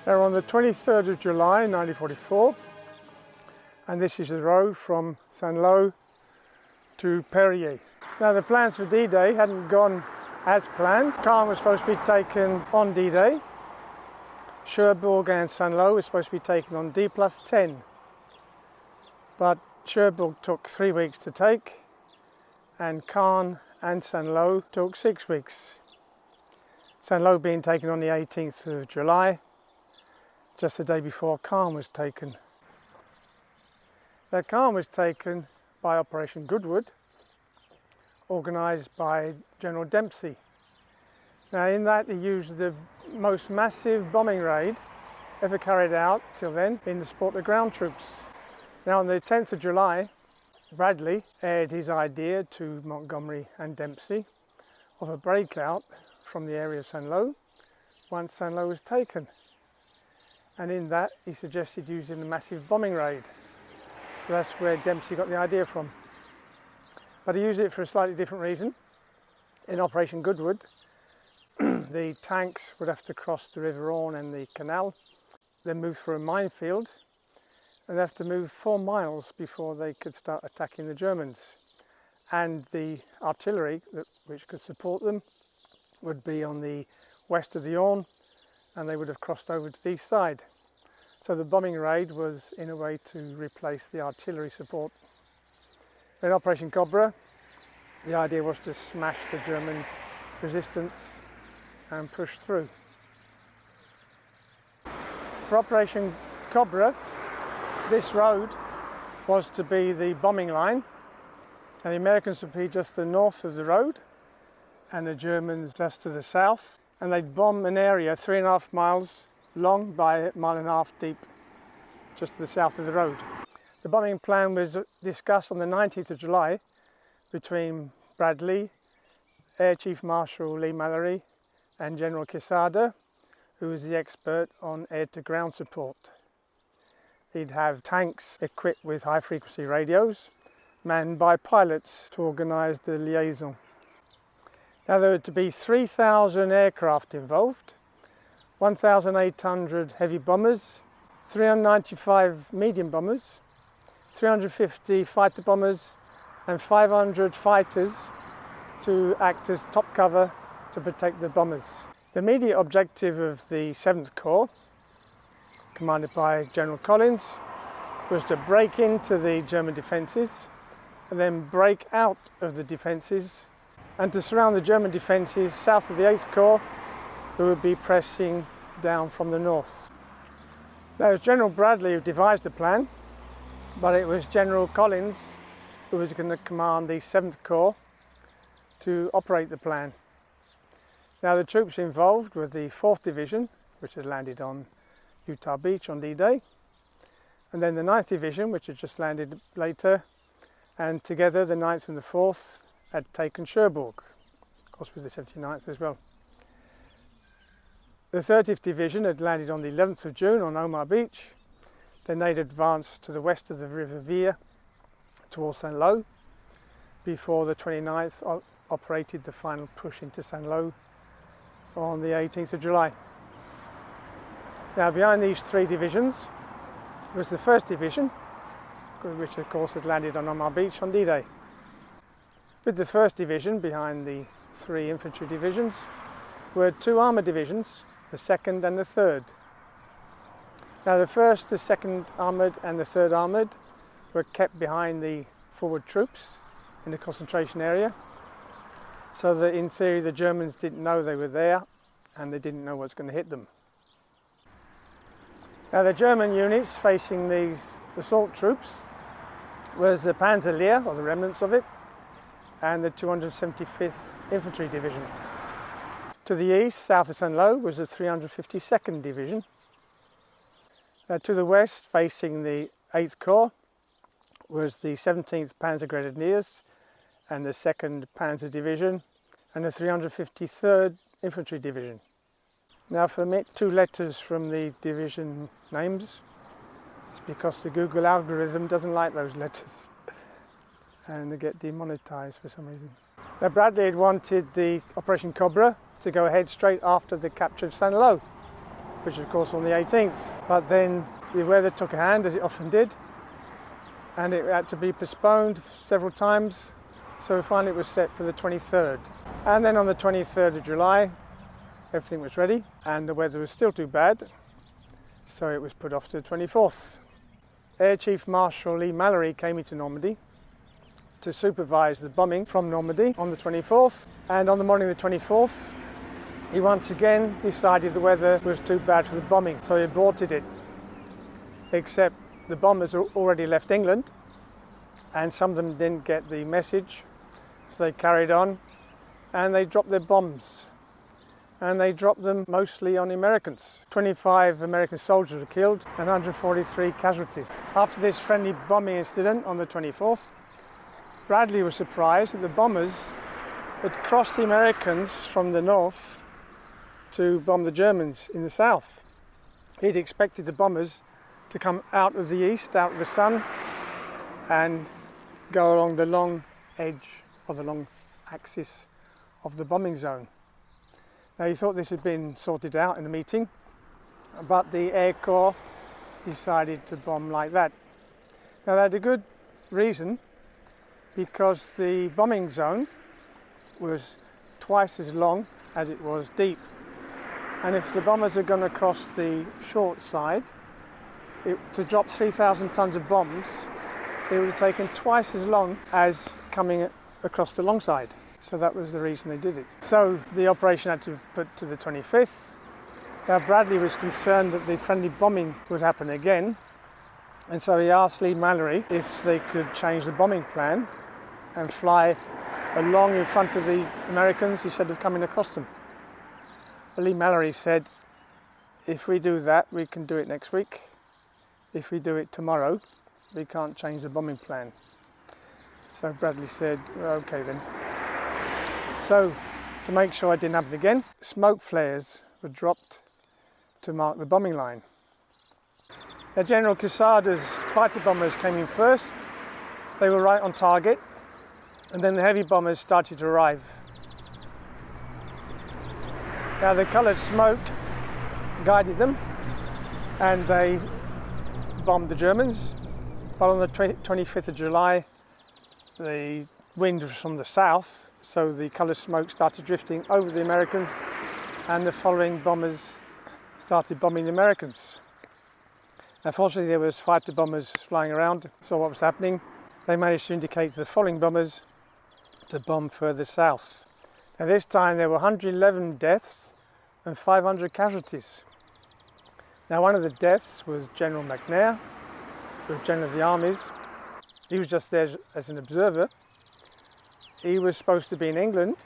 Now on the 23rd of July 1944, and this is the road from Cenilly to Perrier. Now the plans for D-Day hadn't gone as planned. Caen was supposed to be taken on D-Day. Cherbourg and Cenilly were supposed to be taken on D+10. But Cherbourg took 3 weeks to take, and Caen and Cenilly took 6 weeks. Cenilly being taken on the 18th of July, just the day before Caen was taken. Now Caen was taken by Operation Goodwood, organised by General Dempsey. Now in that he used the most massive bombing raid ever carried out till then in the support of the ground troops. Now on the 10th of July, Bradley aired his idea to Montgomery and Dempsey of a breakout from the area of Cenilly once Cenilly was taken. And in that he suggested using a massive bombing raid. So that's where Dempsey got the idea from. But he used it for a slightly different reason. In Operation Goodwood, the tanks would have to cross the River Orne and the canal, then move through a minefield, and have to move 4 miles before they could start attacking the Germans. And the artillery, which could support them, would be on the west of the Orne, and they would have crossed over to the east side. So the bombing raid was in a way to replace the artillery support. In Operation Cobra, the idea was to smash the German resistance and push through. For Operation Cobra, this road was to be the bombing line, and the Americans would be just to the north of the road and the Germans just to the south, and they'd bomb an area 3.5 miles long by 1.5 miles deep just to the south of the road. The bombing plan was discussed on the 19th of July between Bradley, Air Chief Marshal Lee-Mallory and General Quesada, who was the expert on air-to-ground support. He'd have tanks equipped with high-frequency radios, manned by pilots to organise the liaison. Now there were to be 3,000 aircraft involved, 1,800 heavy bombers, 395 medium bombers, 350 fighter bombers and 500 fighters to act as top cover to protect the bombers. The immediate objective of the 7th Corps, commanded by General Collins, was to break into the German defences and then break out of the defences and to surround the German defences south of the 8th Corps, who would be pressing down from the north. Now it was General Bradley who devised the plan, but it was General Collins who was going to command the 7th Corps to operate the plan. Now the troops involved were the 4th Division, which had landed on Utah Beach on D-Day, and then the 9th Division, which had just landed later, and together the 9th and the 4th had taken Cherbourg, of course with the 79th as well. The 30th Division had landed on the 11th of June on Omaha Beach. Then they'd advanced to the west of the River Vire towards Cenilly before the 29th operated the final push into Cenilly on the 18th of July. Now behind these 3 divisions was the 1st Division, which of course had landed on Omaha Beach on D-Day. With the 1st Division behind the 3 infantry divisions were 2 armoured divisions, the 2nd and the 3rd. Now the 1st, the 2nd Armoured and the 3rd Armoured were kept behind the forward troops in the concentration area, so that in theory the Germans didn't know they were there and they didn't know what's going to hit them. Now the German units facing these assault troops was the Panzerlehr, or the remnants of it, and the 275th Infantry Division. To the east, south of Cenilly, was the 352nd Division. To the west, facing the 8th Corps, was the 17th Panzer Grenadiers and the 2nd Panzer Division and the 353rd Infantry Division. Now for me, 2 letters from the division names. It's because the Google algorithm doesn't like those letters and they get demonetized for some reason. Now Bradley had wanted the Operation Cobra to go ahead straight after the capture of Cenilly. which of course on the 18th. But then the weather took a hand, as it often did, and it had to be postponed several times, so finally it was set for the 23rd. And then on the 23rd of July, everything was ready, and the weather was still too bad, so it was put off to the 24th. Air Chief Marshal Lee Mallory came into Normandy to supervise the bombing from Normandy on the 24th, and on the morning of the 24th, he once again decided the weather was too bad for the bombing, so he aborted it. Except the bombers had already left England, and some of them didn't get the message, so they carried on, and they dropped their bombs. And they dropped them mostly on the Americans. 25 American soldiers were killed and 143 casualties. After this friendly bombing incident on the 24th, Bradley was surprised that the bombers had crossed the Americans from the north to bomb the Germans in the south. He'd expected the bombers to come out of the east, out of the sun, and go along the long edge or the long axis of the bombing zone. Now he thought this had been sorted out in the meeting, but the Air Corps decided to bomb like that. Now they had a good reason, because the bombing zone was twice as long as it was deep. And if the bombers are going to cross the short side, to drop 3,000 tons of bombs, it would have taken twice as long as coming across the long side. So that was the reason they did it. So the operation had to be put to the 25th. Now Bradley was concerned that the friendly bombing would happen again, and so he asked Lee Mallory if they could change the bombing plan and fly along in front of the Americans instead of coming across them. But Lee Mallory said, if we do that, we can do it next week. If we do it tomorrow, we can't change the bombing plan. So Bradley said, well, okay then. So, to make sure it didn't happen again, smoke flares were dropped to mark the bombing line. Now General Quesada's fighter bombers came in first. They were right on target, and then the heavy bombers started to arrive. Now the coloured smoke guided them, and they bombed the Germans. But on the 25th of July, the wind was from the south, so the coloured smoke started drifting over the Americans, and the following bombers started bombing the Americans. Unfortunately, there was fighter bombers flying around, saw what was happening. They managed to indicate to the following bombers to bomb further south. Now this time there were 111 deaths and 500 casualties. Now one of the deaths was General McNair, who was General of the Armies. He was just there as an observer. He was supposed to be in England.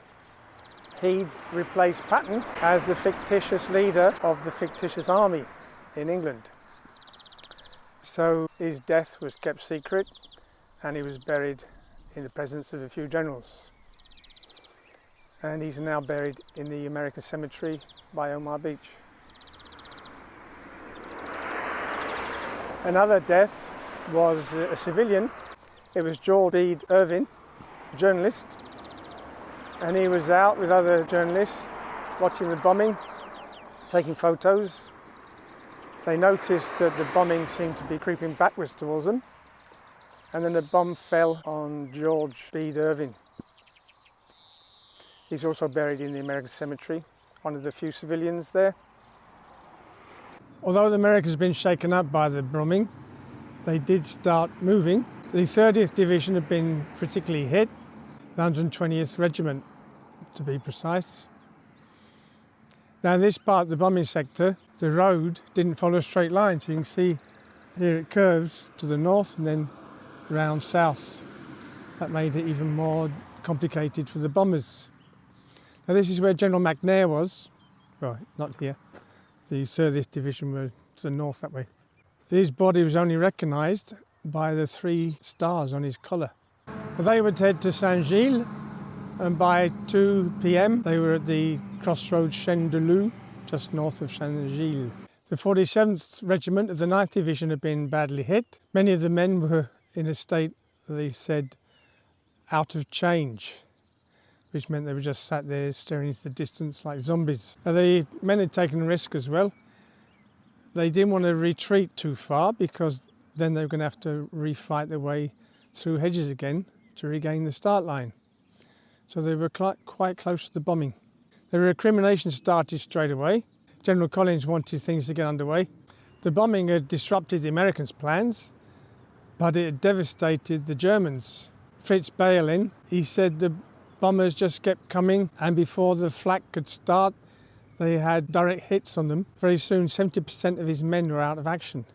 He'd replaced Patton as the fictitious leader of the fictitious army in England. So his death was kept secret, and he was buried in the presence of a few generals. And he's now buried in the American cemetery by Omaha Beach. Another death was a civilian. It was George Bede Irvin, a journalist, and he was out with other journalists watching the bombing, taking photos. They noticed that the bombing seemed to be creeping backwards towards them, and then the bomb fell on George Bede Irvin. He's also buried in the American cemetery, one of the few civilians there. Although the Americans had been shaken up by the bombing, they did start moving. The 30th Division had been particularly hit, the 120th Regiment to be precise. Now in this part of the bombing sector, the road didn't follow a straight line, so you can see here it curves to the north and then round south. That made it even more complicated for the bombers. Now this is where General McNair was. Well, not here. The 30th Division was to the north that way. His body was only recognised by the 3 stars on his collar. They would head to Saint-Gilles, and by 2 p.m. they were at the crossroads Cenilly, just north of Saint-Gilles. The 47th Regiment of the 9th Division had been badly hit. Many of the men were in a state, they said, out of change, which meant they were just sat there staring into the distance like zombies. Now, the men had taken a risk as well. They didn't want to retreat too far because then they were going to have to refight their way through hedges again to regain the start line. So they were quite close to the bombing. The recrimination started straight away. General Collins wanted things to get underway. The bombing had disrupted the Americans' plans, but it had devastated the Germans. Fritz Bayerlin, he said the bombers just kept coming, and before the flak could start, they had direct hits on them. Very soon, 70% of his men were out of action.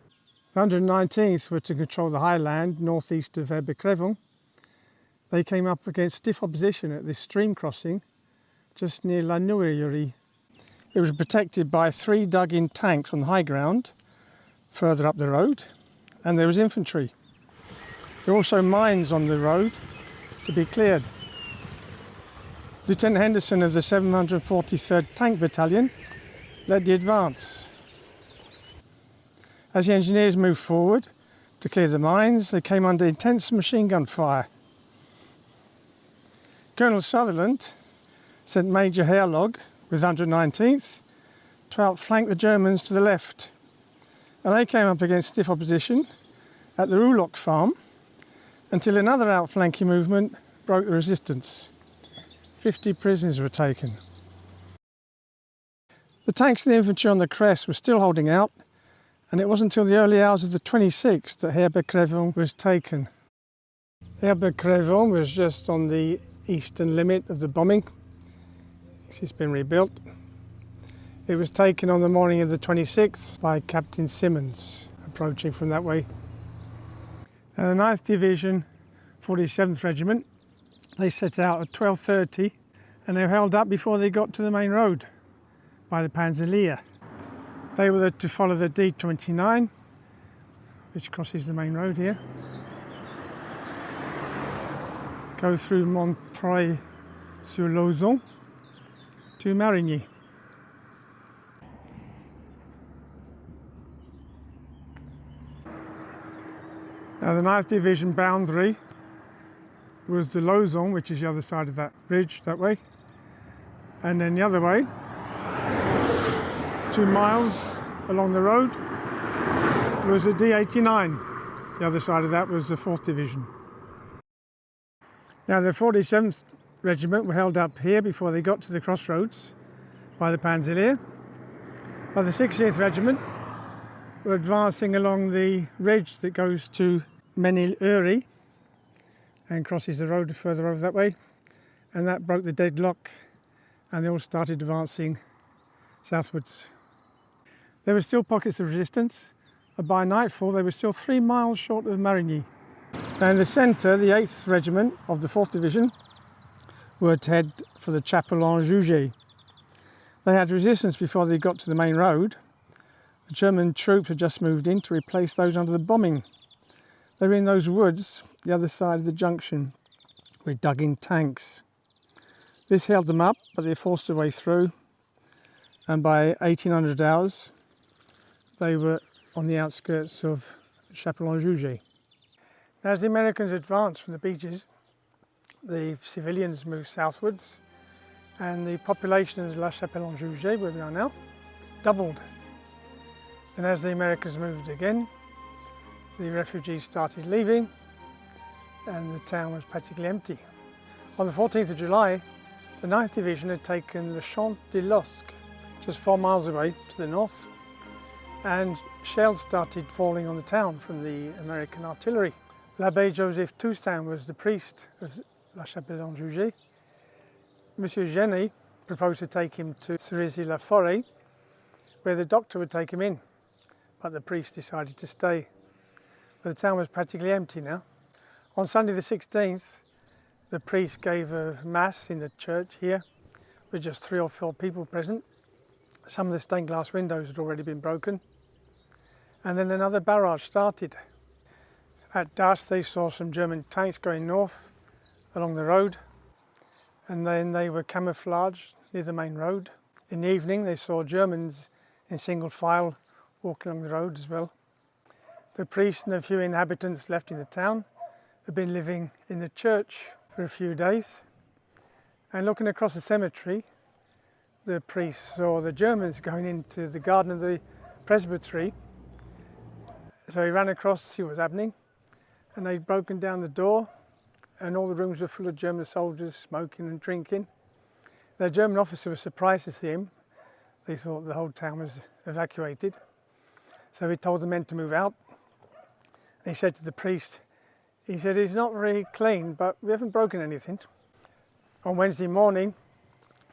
The 119th were to control the high land northeast of Herbecrevon. They came up against stiff opposition at this stream crossing just near La Nouiellerie. It was protected by 3 dug-in tanks on the high ground further up the road, and there was infantry. There were also mines on the road to be cleared. Lieutenant Henderson of the 743rd Tank Battalion led the advance. As the engineers moved forward to clear the mines, they came under intense machine gun fire. Colonel Sutherland sent Major Herlog with 119th to outflank the Germans to the left, and they came up against stiff opposition at the Rouloc farm until another outflanking movement broke the resistance. 50 prisoners were taken. The tanks and the infantry on the crest were still holding out, and it wasn't until the early hours of the 26th that Herbecrevon was taken. Herbecrevon was just on the eastern limit of the bombing. It's been rebuilt. It was taken on the morning of the 26th by Captain Simmons, approaching from that way. Now, the 9th Division, 47th Regiment, they set out at 12:30 and they were held up before they got to the main road by the Panzerlier. They were to follow the D29, which crosses the main road here, go through Montreuil-sur-Lauzon to Marigny. Now, the 9th Division boundary was the Lauzon, which is the other side of that ridge that way, and then the other way, 2 miles along the road, was the D89. The other side of that was the 4th Division. Now, the 47th Regiment were held up here before they got to the crossroads by the Panzerlier. By the 60th Regiment were advancing along the ridge that goes to Cenilly and crosses the road further over that way, and that broke the deadlock and they all started advancing southwards. There were still pockets of resistance, but by nightfall they were still 3 miles short of Marigny. Now, in the centre, the 8th Regiment of the 4th Division were to head for the Chapelle en Juger. They had resistance before they got to the main road. The German troops had just moved in to replace those under the bombing. They were in those woods, the other side of the junction, with dug-in tanks. This held them up, but they forced their way through, and by 1800 hours, they were on the outskirts of Chapelle en Juger. As the Americans advanced from the beaches, the civilians moved southwards, and the population of La Chapelle en Juger, where we are now, doubled. And as the Americans moved again, the refugees started leaving, and the town was practically empty. On the 14th of July, the 9th Division had taken the Champ de l'Osque, just 4 miles away to the north, and shells started falling on the town from the American artillery. L'Abbé Joseph Toussaint was the priest of La Chapelle en Juger. Monsieur Jenny proposed to take him to Cerisy-la-Forêt, where the doctor would take him in, but the priest decided to stay. But the town was practically empty now. On Sunday the 16th, the priest gave a mass in the church here, with just 3 or 4 people present. Some of the stained glass windows had already been broken. And then another barrage started. At dusk, they saw some German tanks going north along the road, and then they were camouflaged near the main road. In the evening, they saw Germans in single file walking along the road as well. The priest and a few inhabitants left in the town had been living in the church for a few days, and looking across the cemetery, the priest saw the Germans going into the garden of the presbytery. So he ran across to see what was happening, and they'd broken down the door, and all the rooms were full of German soldiers smoking and drinking. The German officer was surprised to see him. They thought the whole town was evacuated. So he told the men to move out. And he said to the priest, he said, "It's not very clean, but we haven't broken anything." On Wednesday morning,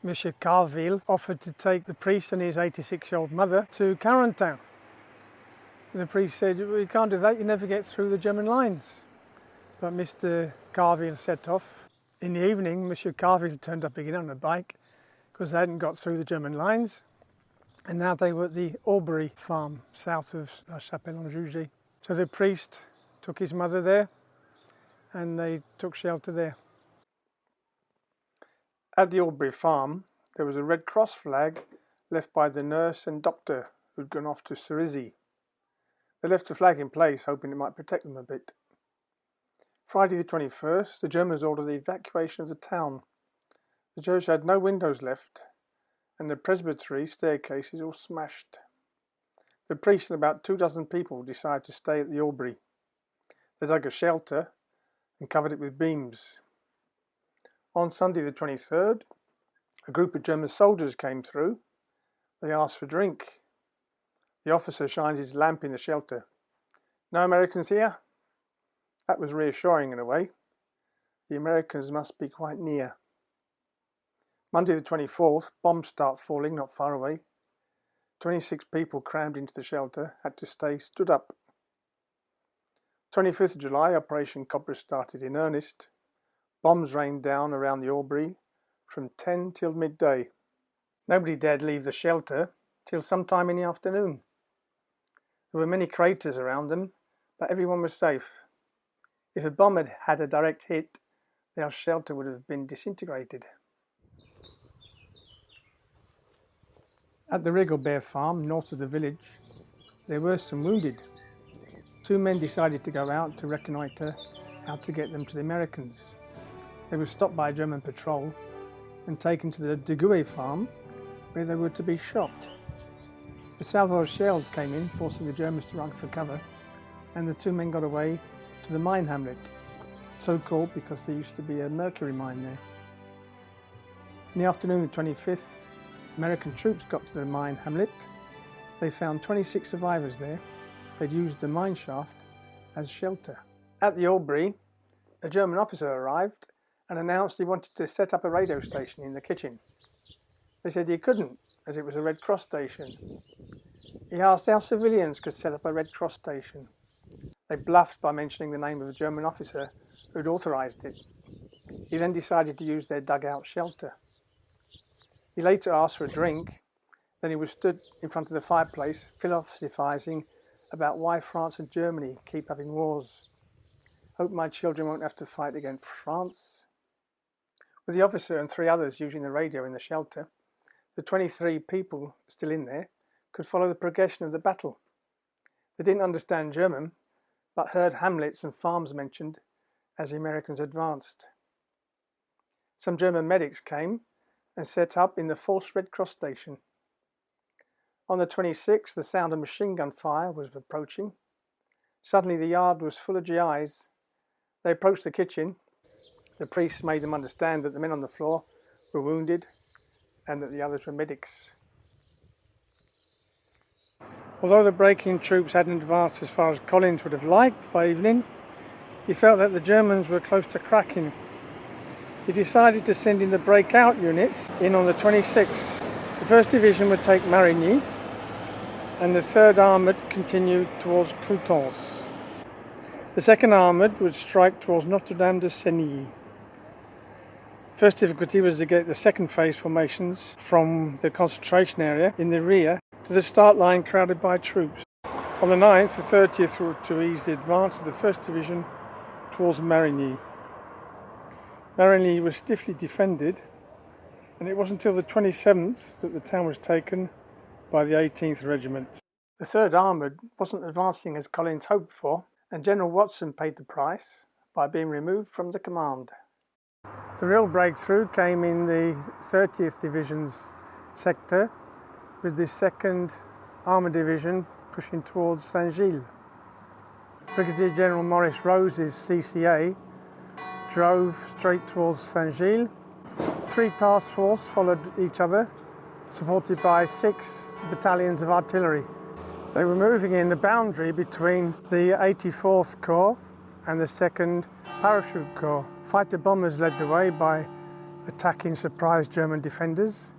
Monsieur Carville offered to take the priest and his 86-year-old mother to Carentan. And the priest said, "We can't do that, you never get through the German lines." But Mr. Carville set off. In the evening, Monsieur Carville turned up again on a bike because they hadn't got through the German lines. And now they were at the Aubrie farm, south of La Chapelle en Juger. So the priest took his mother there, and they took shelter there. At the Aubrie farm, there was a Red Cross flag left by the nurse and doctor who'd gone off to Cenilly. They left the flag in place, hoping it might protect them a bit. Friday the 21st, the Germans ordered the evacuation of the town. The church had no windows left, and the presbytery staircases all smashed. The priest and about 24 people decided to stay at the Aubrie. They dug a shelter and covered it with beams. On Sunday the 23rd, a group of German soldiers came through. They asked for drink. The officer shines his lamp in the shelter. "No Americans here?" That was reassuring in a way. The Americans must be quite near. Monday the 24th, bombs start falling not far away. 26 people crammed into the shelter, had to stay stood up. 25th of July, Operation Cobra started in earnest. Bombs rained down around the Aubrie from 10 till midday. Nobody dared leave the shelter till sometime in the afternoon. There were many craters around them, but everyone was safe. If a bomb had had a direct hit, their shelter would have been disintegrated. At the Rigobert farm, north of the village, there were some wounded. 2 men decided to go out to reconnoitre how to get them to the Americans. They were stopped by a German patrol and taken to the Deguet farm, where they were to be shot. The salvo of shells came in, forcing the Germans to run for cover, and the 2 men got away to the mine hamlet, so called because there used to be a mercury mine there. In the afternoon of the 25th, American troops got to the mine hamlet. They found 26 survivors there. They'd used the mine shaft as shelter. At the Aubrie, a German officer arrived and announced he wanted to set up a radio station in the kitchen. They said he couldn't, as it was a Red Cross station. He asked how civilians could set up a Red Cross station. They bluffed by mentioning the name of a German officer who'd authorised it. He then decided to use their dugout shelter. He later asked for a drink. Then he was stood in front of the fireplace, philosophising about why France and Germany keep having wars. "Hope my children won't have to fight against France." With the officer and 3 others using the radio in the shelter, the 23 people still in there could follow the progression of the battle. They didn't understand German, but heard hamlets and farms mentioned as the Americans advanced. Some German medics came and set up in the false Red Cross station. On the 26th, the sound of machine gun fire was approaching. Suddenly the yard was full of GIs. They approached the kitchen. The priests made them understand that the men on the floor were wounded and that the others were medics. Although the breaking troops hadn't advanced as far as Collins would have liked by evening, he felt that the Germans were close to cracking. He decided to send in the breakout units in on the 26th. The 1st Division would take Marigny, and the 3rd Armoured continued towards Coutances. The 2nd Armoured would strike towards Notre de Cenilly. First difficulty was to get the second phase formations from the concentration area in the rear to the start line crowded by troops. On the 9th, the 30th were to ease the advance of the 1st Division towards Marigny. Marigny was stiffly defended, and it wasn't until the 27th that the town was taken by the 18th Regiment. The 3rd Armoured wasn't advancing as Collins hoped for, and General Watson paid the price by being removed from the command. The real breakthrough came in the 30th Division's sector with the 2nd Armoured Division pushing towards Saint-Gilles. Brigadier General Maurice Rose's CCA drove straight towards Saint-Gilles. 3 task forces followed each other, supported by 6 battalions of artillery. They were moving in the boundary between the 84th Corps and the 2nd Parachute Corps. Fighter bombers led the way by attacking surprise German defenders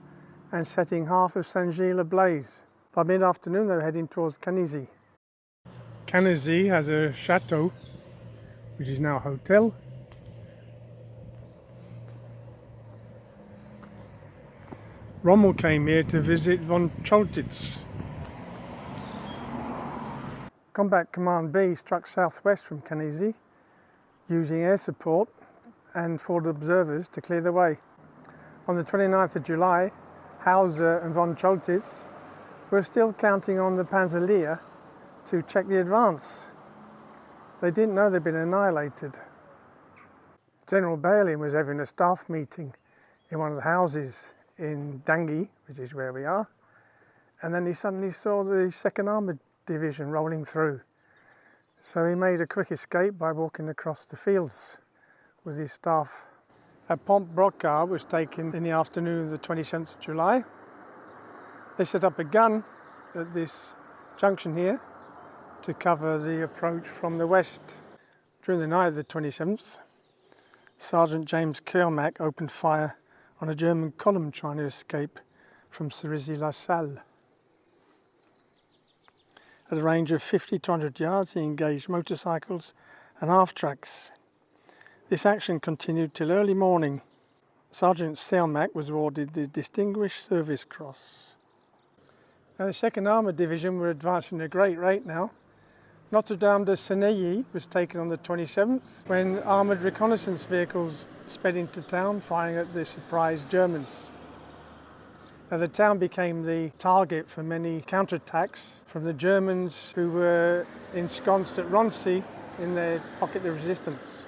and setting half of Saint-Gilles ablaze. By mid-afternoon they were heading towards Canisy. Canisy has a chateau, which is now a hotel. Rommel came here to visit von Choltitz. Combat Command B struck southwest from Canisy, using air support and forward observers to clear the way. On the 29th of July, Hauser and von Choltitz were still counting on the Panzerlehr to check the advance. They didn't know they'd been annihilated. General Bailey was having a staff meeting in one of the houses in Dangy, which is where we are, and then he suddenly saw the 2nd Armoured Division rolling through. So he made a quick escape by walking across the fields with his staff. A Pont Brocard was taken in the afternoon of the 27th of July. They set up a gun at this junction here to cover the approach from the west. During the night of the 27th, Sergeant James Kermack opened fire on a German column trying to escape from Cerisy-la-Salle. At a range of 50 to 100 yards, he engaged motorcycles and half-tracks. This action continued till early morning. Sergeant Selmack was awarded the Distinguished Service Cross. Now the 2nd Armoured Division were advancing at a great rate now. Notre de Cenilly was taken on the 27th when armoured reconnaissance vehicles sped into town firing at the surprised Germans. Now the town became the target for many counterattacks from the Germans who were ensconced at Roncy in their pocket of resistance.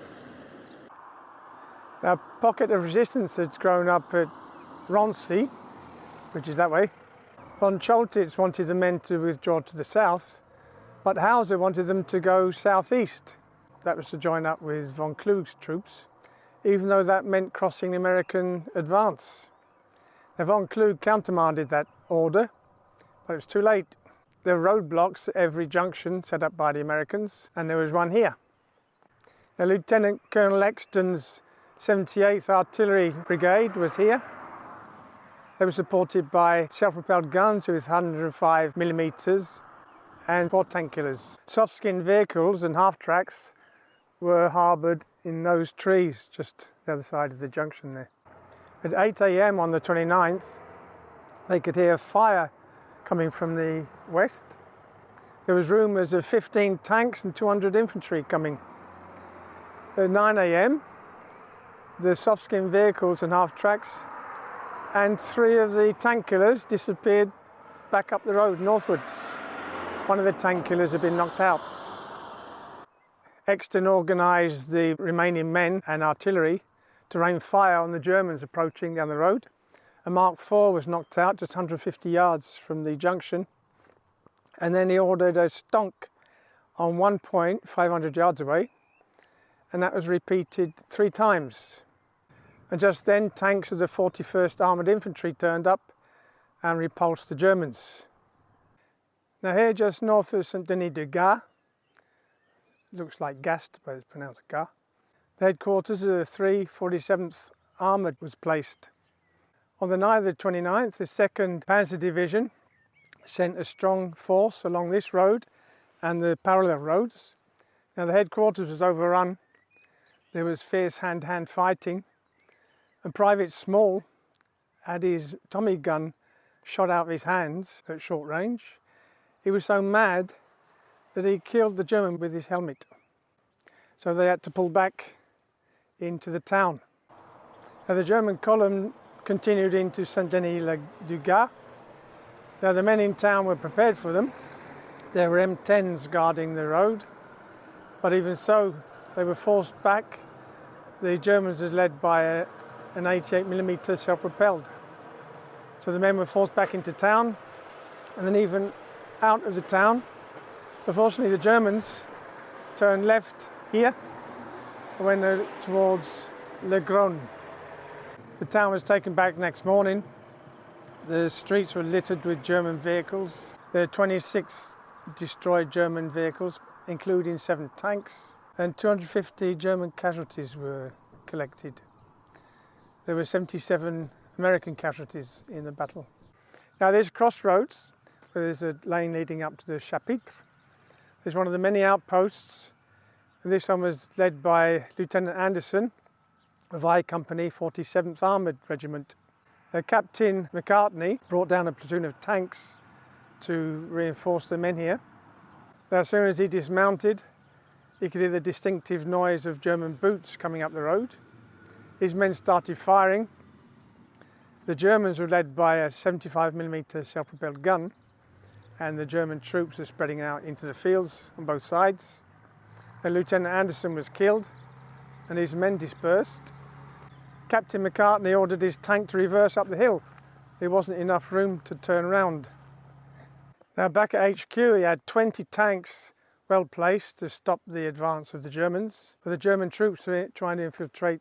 Now pocket of resistance had grown up at Roncy, which is that way. Von Choltitz wanted the men to withdraw to the south, but Hauser wanted them to go southeast. That was to join up with von Klug's troops, even though that meant crossing the American advance. Now von Klug countermanded that order, but it was too late. There were roadblocks at every junction set up by the Americans, and there was one here. Now Lieutenant Colonel Exton's 78th Artillery Brigade was here. They were supported by self-propelled guns with 105mm and 4 tank killers. Soft-skinned vehicles and half-tracks were harboured in those trees just the other side of the junction there. At 8 AM on the 29th, they could hear fire coming from the west. There was rumours of 15 tanks and 200 infantry coming. At 9 AM, the soft-skinned vehicles and half-tracks and 3 of the tank killers disappeared back up the road northwards. One of the tank killers had been knocked out. Exton organised the remaining men and artillery to rain fire on the Germans approaching down the road. A Mark IV was knocked out just 150 yards from the junction, and then he ordered a stonk on one point 500 yards away, and that was repeated 3 times. And just then tanks of the 41st Armoured Infantry turned up and repulsed the Germans. Now here just north of StDenis le Gast, looks like Gast but it's pronounced Gast, the headquarters of the 347th Armoured was placed. On the night of the 29th, the 2nd Panzer Division sent a strong force along this road and the parallel roads. Now the headquarters was overrun, there was fierce hand-to-hand fighting, and Private Small had his Tommy gun shot out of his hands at short range. He was so mad that he killed the German with his helmet. So they had to pull back into the town. Now the German column continued into StDenis le Gast. Now the men in town were prepared for them. There were M10s guarding the road, but even so, they were forced back. The Germans were led by an 88mm self-propelled. So the men were forced back into town, and then even out of the town. Unfortunately, the Germans turned left here and went towards Le Gros. The town was taken back next morning. The streets were littered with German vehicles. There are 26 destroyed German vehicles, including 7 tanks, and 250 German casualties were collected. There were 77 American casualties in the battle. Now there's crossroads, where there's a lane leading up to the Chapelle. There's one of the many outposts. This one was led by Lieutenant Anderson of I Company 47th Armoured Regiment. Captain McCartney brought down a platoon of tanks to reinforce the men here. As soon as he dismounted, he could hear the distinctive noise of German boots coming up the road. His men started firing. The Germans were led by a 75mm self-propelled gun, and the German troops were spreading out into the fields on both sides. And Lieutenant Anderson was killed and his men dispersed. Captain McCartney ordered his tank to reverse up the hill. There wasn't enough room to turn around. Now back at HQ he had 20 tanks well placed to stop the advance of the Germans. But the German troops were trying to infiltrate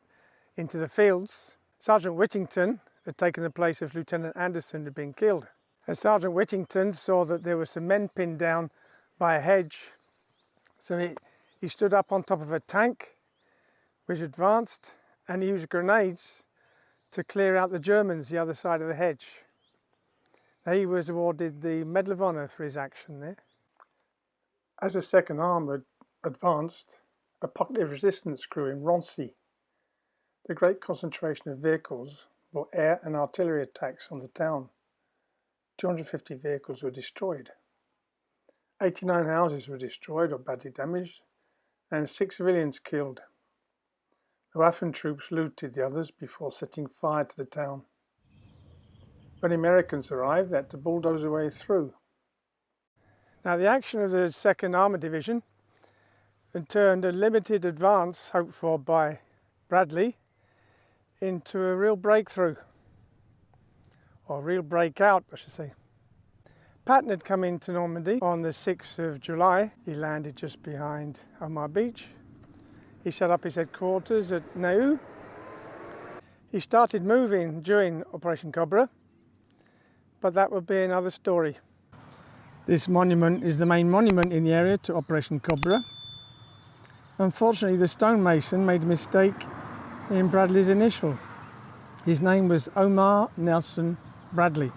into the fields. Sergeant Whittington had taken the place of Lieutenant Anderson, who had been killed. As Sergeant Whittington saw that there were some men pinned down by a hedge, so he stood up on top of a tank which advanced, and he used grenades to clear out the Germans the other side of the hedge. He was awarded the Medal of Honour for his action there. As the Second Armoured advanced, a pocket of resistance grew in Roncy. The great concentration of vehicles brought air and artillery attacks on the town. 250 vehicles were destroyed. 89 houses were destroyed or badly damaged, and 6 civilians killed. The Waffen troops looted the others before setting fire to the town. When Americans arrived, they had to bulldoze their way through. Now the action of the 2nd Armoured Division had turned a limited advance hoped for by Bradley into a real breakthrough, or real breakout I should say. Patton had come into Normandy on the 6th of July. He landed just behind Armoured Beach. He set up his headquarters at Nouiellerie. He started moving during Operation Cobra, but that would be another story. This monument is the main monument in the area to Operation Cobra. Unfortunately, the stonemason made a mistake in Bradley's initial. His name was Omar Nelson Bradley.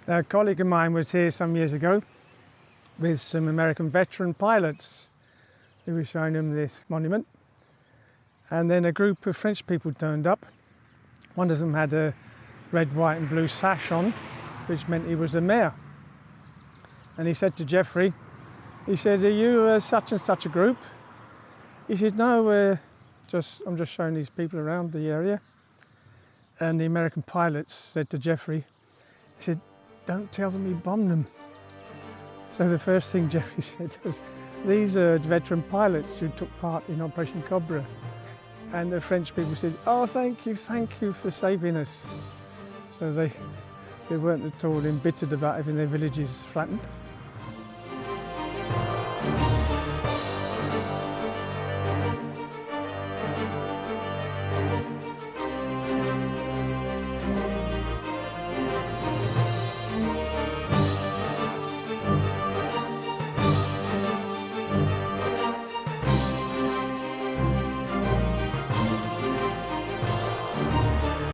A colleague of mine was here some years ago with some American veteran pilots who were showing him this monument. And then a group of French people turned up. One of them had a red, white and blue sash on, which meant he was a mayor. And he said to Geoffrey, he said, "Are you such and such a group?" He said, "No, I'm just showing these people around the area." And the American pilots said to Geoffrey, he said, "Don't tell them we bombed them." So the first thing Geoffrey said was, "These are veteran pilots who took part in Operation Cobra." And the French people said, "Oh, thank you for saving us." So they weren't at all embittered about having their villages flattened.